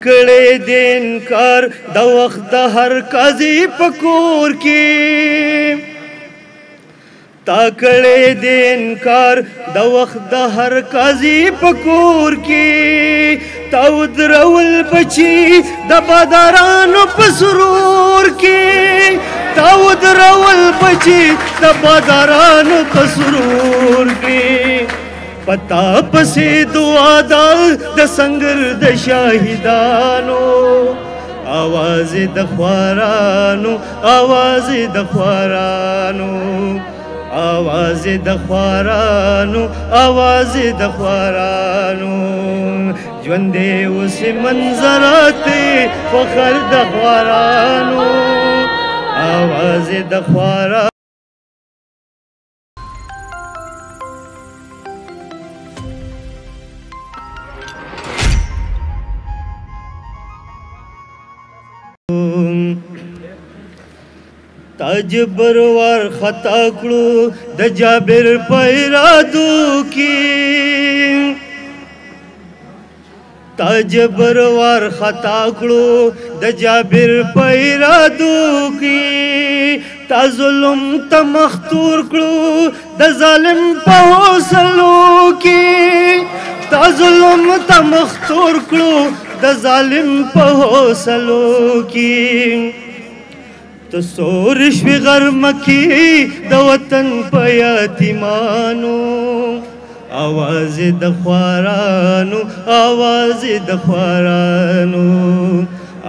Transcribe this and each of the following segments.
کړي دین کار د وخت د هر قاضي پکور کې تا کړي دین کار د وخت د هر قاضي پکور کې تا ودرول بچي د بادارانو په سرور کې تا ودرول بچي د بادارانو په سرور کې پتا پسې دعا دال د سنگر د شاهدانو आवाज د خوارانو आवाज د خوارانو आवाज د خوارانو आवाज د خوارانو ژوندې اوس منظرات فخر د خوارانو आवाज د خوارانو تاجبر ور خطا کړو د جابر پیرادو کی تاجبر ور خطا کړو د جابر پیرادو کی تا ظلم ته مختور کړو د ظالم په حوصلو کی تا ظلم ته مختور کړو د ظالم په حوصلو کی تو سورش وی غرم کی د وطن په یتیمانو आवाज د خوارانو आवाज د خوارانو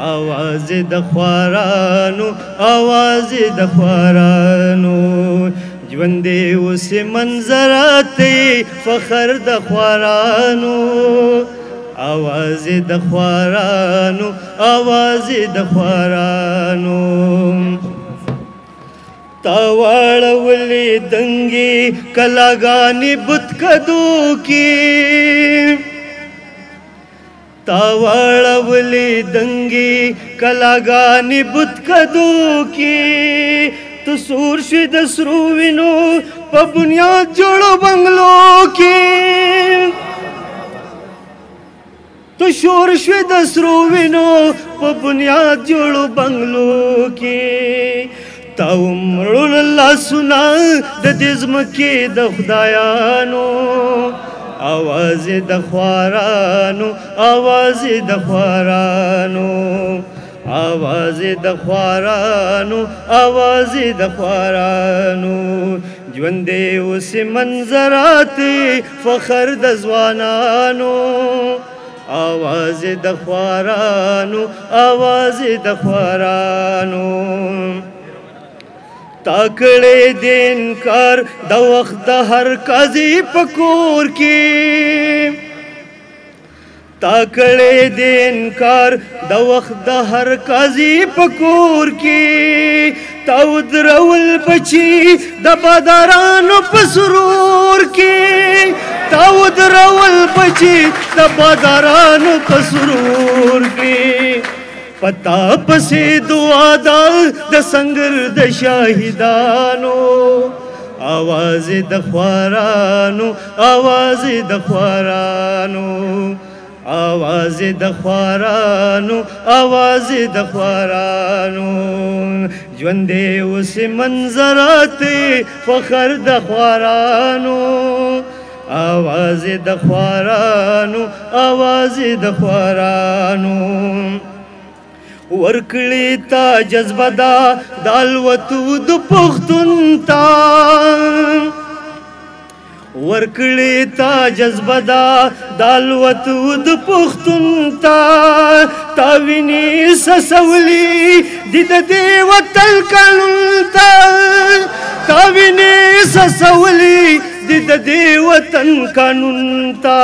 आवाज د خوارانو आवाज د خوارانو ژوندې اوس منظرات فخر د خوارانو आवाज د خوارانو आवाज د خوارانو تاوړولې دنګي کلاګانې بت کدو کی تاوړولې دنګي کلاګانې بت کدو کی تو سور شي د سرو وینو په بنیاد جوړو بنگلو کی تو شور شوی د سرو وینو په بنیاد جوړو بنگلو کې تا عمرون الله سنا د دې ځمکې د خدایانو आवाज د خوارانو आवाज د خوارانو आवाज د خوارانو आवाज د خوارانو ژوندې اوس منظرات فخر د ځوانانو आवाज د خوارانو आवाज د خوارانو تاکړې دین کار د وخت د هر قاضي پکور کې تاکړې دین کار د وخت د هر قاضي پکور کې تا ودرول بچي د بادارانو په سرور کې تا ودرول بچي د بادارانو په سرور کې پتا پسې دعا دال د سنگر د شاهدانو आवाज د خوارانو आवाज د خوارانو आवाज د خوارانو आवाज د خوارانو ژوندې اوس منظرات فخر د خوارانو आवाज د خوارانو आवाज د خوارانو ورکړی تا جذبه دا دالوتو د پښتون تا ورکړی تا جذبه دا دالوتو د پښتون تا تا ویني سسولي د دې وطن قانون تا تا ویني سسولي د دې وطن قانون تا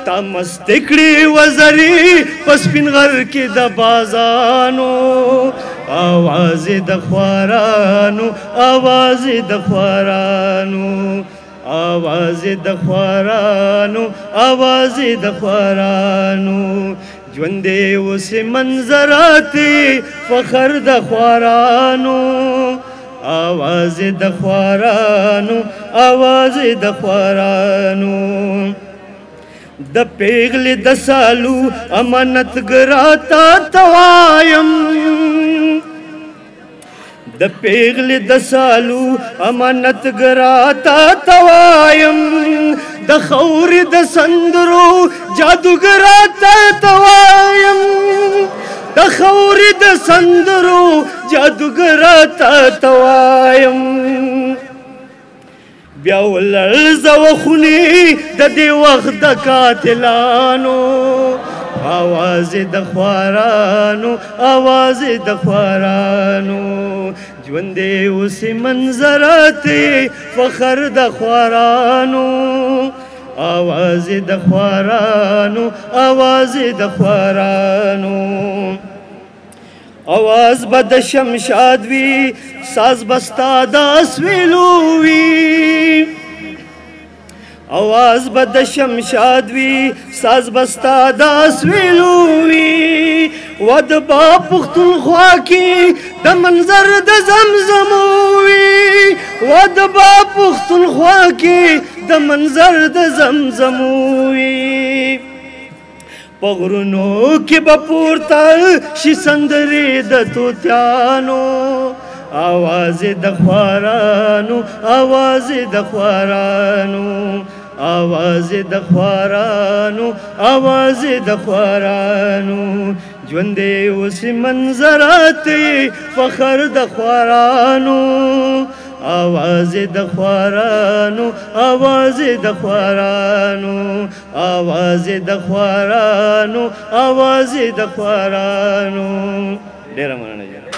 تا مستکړي وزري پسپین غر کې د بازانو आवाज د خوارانو आवाज د خوارانو आवाज د خوارانو आवाज د خوارانو ژوندې اوس منظرات فخر د خوارانو आवाज د خوارانو आवाज د خوارانو द पेगले द सालू अमानत गराता तवायम द पेगले द सालू अमानत गराता तवायम द खौर द संदरो जादूगराता तवायम द खौर द संदरो जादूगराता तवायम ब्यावलर जवखुनी द दे वक्त द कातिलानो आवाज द ख्वारानो आवाज द ख्वारानो ज्वंदे उस मंजराते फखर द ख्वारानो आवाज द ख्वारानो आवाज द ख्वारानो आवाज बद शमशादवी साज बस्ता दास वेलूवी आवाज बद शमशादवी साज बस्ता दास वेलूवी वद बा पुख्तनख्वा की द मंजर द जमजमोवी वद बा पुख्तनख्वा की द मंजर द जमजमोवी पगरुनो के बपूरता शिसंदरे द तोत्यानो आवाज द ख्वारानो आवाज द ख्वारानो आवाज द ख्वारानो आवाज द ख्वारानो ज्वंदे उस मंजराते फखर द ख्वारानो आवाज द ख्वारानो आवाज द ख्वारानो आवाज द ख्वारानो आवाज द ख्वारानो डेरा माना